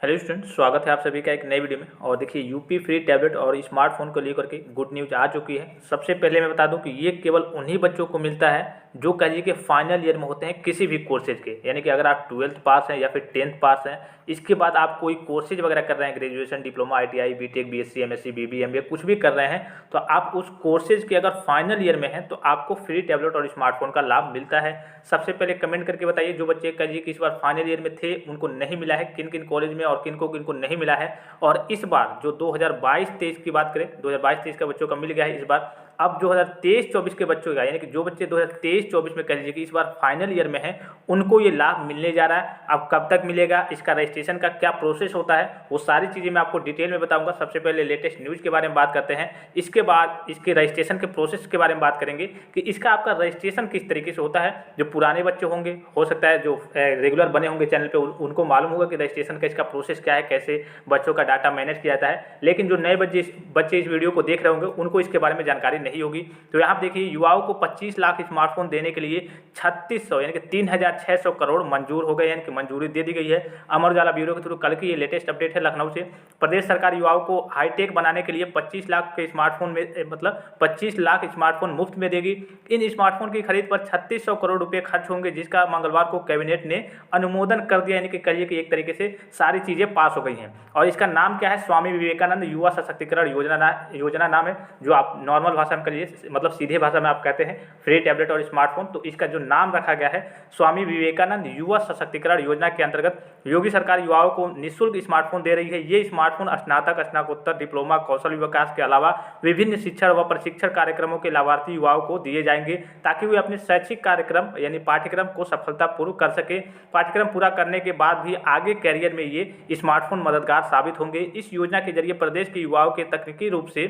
Hello student, स्वागत है आप सभी का एक नई वीडियो में। और देखिए यूपी फ्री टैबलेट और स्मार्टफोन को लेकर के गुड न्यूज़ आ चुकी है। सबसे पहले मैं बता दूं कि ये केवल उन्हीं बच्चों को मिलता है जो कहिए कि फाइनल ईयर में होते हैं किसी भी कोर्सेज के। यानी कि अगर आप 12th पास हैं या फिर 10th पास हैं, इसके बाद आप कोई कोर्सेज वगैरह कर रहे हैं, graduation, diploma, ITI, BTech, BSc, MSc, BB, MBA कुछ भी कर रहे हैं, तो आप उस कोर्सेज के अगर फाइनल ईयर में हैं तो आपको फ्री टैबलेट और स्मार्टफोन का लाभ मिलता है। सबसे पहले कमेंट करके बताइए जो बच्चे कहिए कि इस बार फाइनल ईयर में थे उनको नहीं मिला है, किन किन कॉलेज में और किन को नहीं मिला है। और इस बार जो 2022-23 की बात करें, 2022-23 का बच्चों का मिल गया है इस बार। अब 2023-24 के बच्चों का, यानी कि जो बच्चे 2023-24 में कह लीजिए कि इस बार फाइनल ईयर में है, उनको ये लाभ मिलने जा रहा है। अब कब तक मिलेगा, इसका रजिस्ट्रेशन का क्या प्रोसेस होता है, वो सारी चीज़ें मैं आपको डिटेल में बताऊंगा। सबसे पहले लेटेस्ट न्यूज़ के बारे में बात करते हैं, इसके बाद इसके रजिस्ट्रेशन के प्रोसेस के बारे में बात करेंगे कि इसका आपका रजिस्ट्रेशन किस तरीके से होता है। जो पुराने बच्चे होंगे, हो सकता है जो रेगुलर बने होंगे चैनल पे, उनको मालूम होगा कि रजिस्ट्रेशन का इसका प्रोसेस क्या है, कैसे बच्चों का डाटा मैनेज किया जाता है। लेकिन जो नए बच्चे इस वीडियो को देख रहे होंगे उनको इसके बारे में जानकारी नहीं होगी। तो यहाँ देखिए, युवाओं को 25 लाख स्मार्टफोन देने के लिए 3600 यानी कि 3600 करोड़ मंजूर हो गए, यानी कि मंजूरी दे दी गई है। अमर उजाला ब्यूरो के थ्रू कल की ये लेटेस्ट अपडेट है लखनऊ से। प्रदेश सरकार युवाओं को हाईटेक बनाने के लिए 25 लाख के स्मार्टफोन में, मतलब 25 लाख स्मार्टफोन मुफ्त में देगी। इन स्मार्टफोन की खरीद पर 3600 करोड़ रुपए खर्च होंगे, जिसका मंगलवार को कैबिनेट ने अनुमोदन कर दिया, यानी कि कहिए कि एक तरीके से सारी चीज़ें पास हो गई हैं। और इसका नाम क्या है, स्वामी विवेकानंद युवा सशक्तिकरण योजना नाम है। जो आप नॉर्मल भाषा में करिए, मतलब सीधे भाषा में आप कहते हैं फ्री टैबलेट और स्मार्टफोन, तो इसका जो नाम रखा गया है स्वामी विवेकानंद युवा सशक्तिकरण योजना के अंतर्गत योगी सरकार युवाओं को निःशुल्क स्मार्टफोन दे रही है। ये स्मार्टफोन स्नातक, स्नातकोत्तर, डिप्लोमा, कौशल विकास के अलावा विभिन्न शिक्षण व प्रशिक्षण कार्यक्रमों के लाभार्थी युवाओं को दिए जाएंगे, ताकि वे अपने शैक्षिक कार्यक्रम यानी पाठ्यक्रम को सफलतापूर्वक कर सके। पाठ्यक्रम पूरा करने के बाद भी आगे कैरियर में ये स्मार्टफोन मददगार साबित होंगे। इस योजना के जरिए प्रदेश के युवाओं के तकनीकी रूप से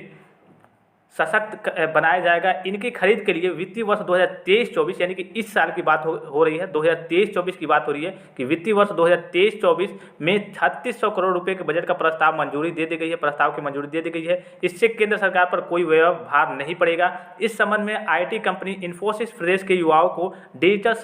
सशक्त बनाया जाएगा। इनकी खरीद के लिए वित्तीय वर्ष 2023-24 यानी कि इस साल की बात हो रही है, 2023-24 की बात हो रही है कि वित्तीय वर्ष 2023-24 में 3600 करोड़ रुपए के बजट का प्रस्ताव मंजूरी दे दी गई है, प्रस्ताव की मंजूरी दे दी गई है। इससे केंद्र सरकार पर कोई व्यय भार नहीं पड़ेगा। इस संबंध में IT कंपनी इन्फोसिस प्रदेश के युवाओं को डिजिटल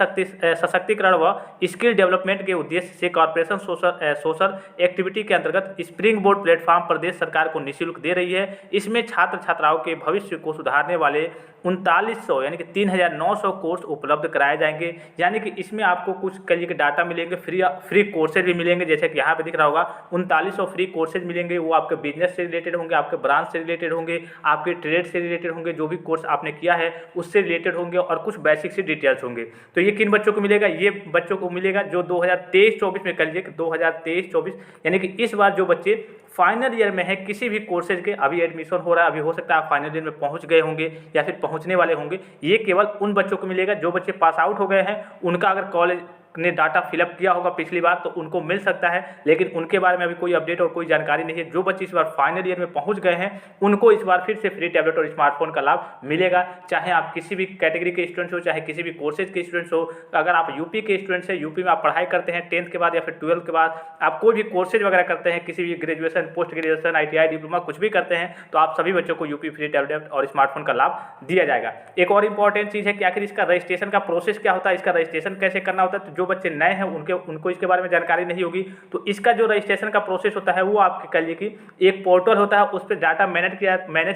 सशक्तिकरण व स्किल डेवलपमेंट के उद्देश्य से कॉर्पोरेशन सोशल एक्टिविटी के अंतर्गत स्प्रिंग बोर्ड प्लेटफॉर्म प्रदेश सरकार को निःशुल्क दे रही है। इसमें छात्र छात्राओं के भविष्य को सुधारने वाले 3900 यानी कि 3900 कोर्स उपलब्ध कराए जाएंगे। यानी कि इसमें आपको कुछ कहिए कि डाटा मिलेंगे, फ्री कोर्सेज भी मिलेंगे। जैसे कि यहाँ पे दिख रहा होगा 3900 फ्री कोर्सेज मिलेंगे। वो आपके बिजनेस से रिलेटेड होंगे, आपके ब्रांच से रिलेटेड होंगे, आपके ट्रेड से रिलेटेड होंगे, जो भी कोर्स आपने किया है उससे रिलेटेड होंगे, और कुछ बेसिक से डिटेल्स होंगे। तो ये किन बच्चों को मिलेगा, ये बच्चों को मिलेगा जो 2023-24 में, कहिए कि 2023-24 यानी कि इस बार जो बच्चे फाइनल ईयर में है किसी भी कोर्सेज के, अभी एडमिशन हो रहा है, अभी हो सकता है आप फाइनल ईयर में पहुंच गए होंगे या फिर पहुंचने वाले होंगे। ये केवल उन बच्चों को मिलेगा जो बच्चे पास आउट हो गए हैं। उनका अगर कॉलेज ने डाटा फिलअप किया होगा पिछली बार तो उनको मिल सकता है, लेकिन उनके बारे में अभी कोई अपडेट और कोई जानकारी नहीं है। जो बच्चे इस बार फाइनल ईयर में पहुंच गए हैं उनको इस बार फिर से फ्री टैबलेट और स्मार्टफोन का लाभ मिलेगा। चाहे आप किसी भी कैटेगरी के स्टूडेंट्स हो, चाहे किसी भी कोर्सेज के स्टूडेंट्स हो। अगर आप यूपी के स्टूडेंट्स हैं, यूपी में आप पढ़ाई करते हैं 10th के बाद या फिर 12th के बाद, आप कोई भी कोर्सेज वगैरह करते हैं, किसी भी graduation, post graduation, ITI, diploma कुछ भी करते हैं, तो आप सभी बच्चों को यूपी फ्री टैबलेट और स्मार्टफोन का लाभ दिया जाएगा। एक और इंपॉर्टेंट चीज़ है कि आखिर इसका रजिस्ट्रेशन का प्रोसेस क्या होता है, इसका रजिस्ट्रेशन कैसे करना होता है। तो जो बच्चे नए हैं उनको इसके बारे में जानकारी नहीं होगी। तो इसका जो रजिस्ट्रेशन का प्रोसेस होता है वो आपके कहिए कि एक पोर्टल होता है, उस पर डाटा मैनेज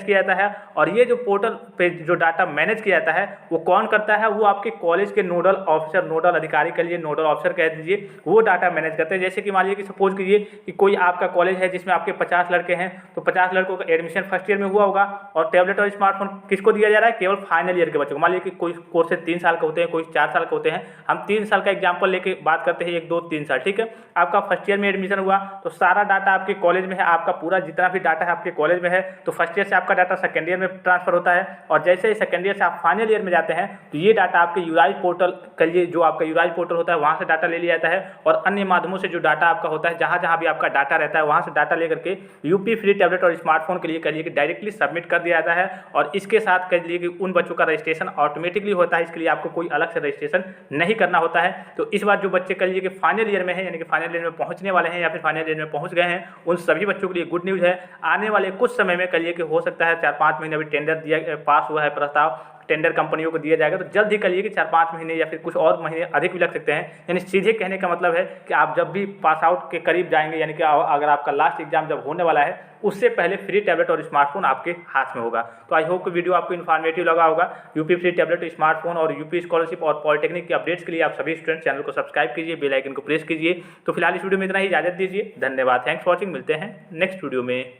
किया जाता है। और ये जो पोर्टल पे जो डाटा मैनेज किया जाता है वो कौन करता है, वो आपके कॉलेज के नोडल ऑफिसर, नोडल अधिकारी के लिए नोडल ऑफिसर कह दीजिए, वो डाटा मैनेज करते हैं। जैसे कि मान लीजिए कि सपोज कीजिए कि कोई आपका कॉलेज है जिसमें आपके 50 लड़के हैं, तो 50 लड़कों का एडमिशन फर्स्ट ईयर में हुआ होगा, और टैबलेट और स्मार्टफोन किसको दिया जा रहा है, केवल फाइनल ईयर के बच्चों को। मान लीजिए कि कोई कोर्सेज 3 साल के होते हैं, कोई 4 साल के होते हैं। हम 3 साल का एग्जाम्पल लेके बात करते हैं, 1 2 3 साल, ठीक है। आपका फर्स्ट ईयर में एडमिशन हुआ तो सारा डाटा आपके कॉलेज में है, आपका पूरा जितना भी डाटा है आपके कॉलेज में है। तो फर्स्ट ईयर से आपका डाटा सेकंड ईयर में ट्रांसफर होता है, और जैसे ही सेकंड ईयर से आप फाइनल ईयर में जाते हैं तो ये डाटा आपके यूराइज पोर्टल के लिए, जो आपका यूराइज पोर्टल होता है वहाँ से डाटा ले लिया जाता है, और अन्य माध्यमों से जो डाटा आपका होता है, जहाँ जहाँ भी आपका डाटा रहता है वहाँ से डाटा लेकर के यूपी फ्री टैबलेट और स्मार्टफोन के लिए कहिए कि डायरेक्टली सबमिट कर दिया जाता है। और इसके साथ कहिए कि उन बच्चों का रजिस्ट्रेशन ऑटोमेटिकली होता है, इसके लिए आपको कोई अलग से रजिस्ट्रेशन नहीं करना होता है। तो इस बार जो बच्चे कहिए कि फाइनल ईयर में है, यानी कि फाइनल ईयर में पहुंचने वाले हैं या फिर फाइनल ईयर में पहुंच गए हैं, उन सभी बच्चों के लिए गुड न्यूज़ है। आने वाले कुछ समय में कहिए कि हो सकता है 4-5 महीने अभी टेंडर दिया, पास हुआ है प्रस्ताव, टेंडर कंपनियों को दिया जाएगा, तो जल्द ही करिए कि 4-5 महीने या फिर कुछ और महीने अधिक भी लग सकते हैं। यानी सीधे कहने का मतलब है कि आप जब भी पास आउट के करीब जाएंगे, यानी कि अगर आपका लास्ट एग्जाम जब होने वाला है, उससे पहले फ्री टैबलेट और स्मार्टफोन आपके हाथ में होगा। तो आई होप कि वीडियो आपको इन्फॉर्मेटिव लगा होगा। यूपी फ्री टैबलेट, स्मार्टफोन और यूपी स्कॉलरशिप और पॉलिटेक्निक की अपडेट्स के लिए आप सभी स्टूडेंट चैनल को सब्सक्राइब कीजिए, बेल आइकन को प्रेस कीजिए। तो फिलहाल इस वीडियो में इतना ही, इजाजत दीजिए। धन्यवाद, थैंक्स फॉर वॉचिंग। मिलते हैं नेक्स्ट वीडियो में।